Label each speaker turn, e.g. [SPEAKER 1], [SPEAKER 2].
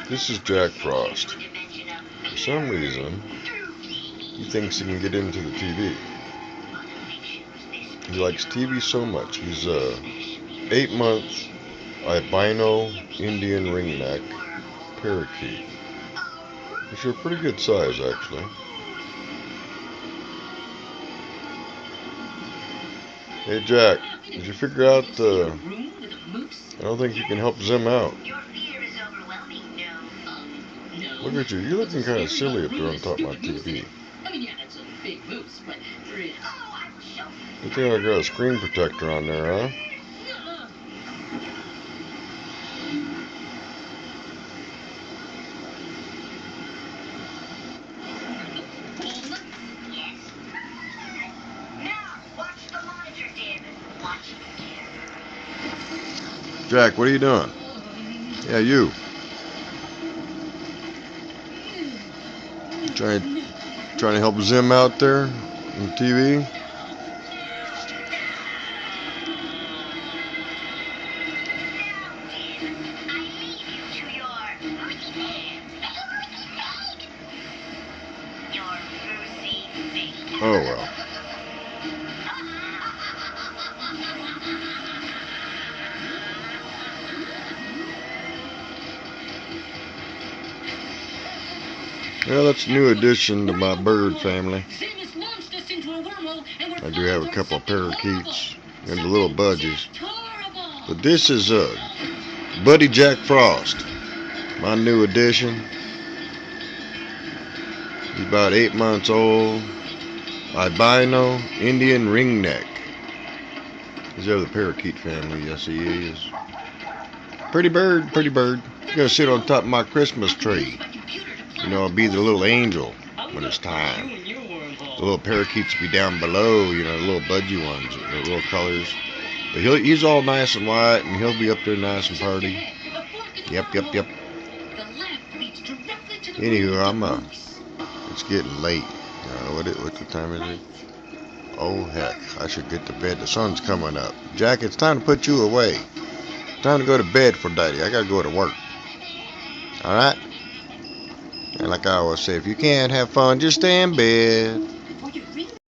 [SPEAKER 1] This is Jack Frost. For some reason, he thinks he can get into the TV. He likes TV so much. He's a 8-month albino Indian ringneck parakeet. Which are a pretty good size, actually. Hey Jack, did you figure out I don't think you can help Zim out. Look at you. You're looking kind of silly up there on top of my TV. Good thing I got a screen protector on there, huh? Jack, what are you doing? Yeah, you. Trying to help Zim out there on TV. Oh well. Well, that's a new addition to my bird family. I do have a couple of parakeets and the little budgies. But this is Buddy Jack Frost, my new addition. He's about 8 months old. Albino Indian ringneck. He's of the parakeet family, yes he is. Pretty bird, pretty bird. He's gonna sit on top of my Christmas tree. You know, I'll be the little angel when it's time. The little parakeets will be down below, you know, the little budgie ones, the little colors. But he's all nice and white, and he'll be up there nice and party. Yep. Anywho, it's getting late. What the time is it? Oh heck, I should get to bed. The sun's coming up. Jack, it's time to put you away. Time to go to bed for Daddy. I gotta go to work. Alright? And like I always say, if you can't have fun, just stay in bed.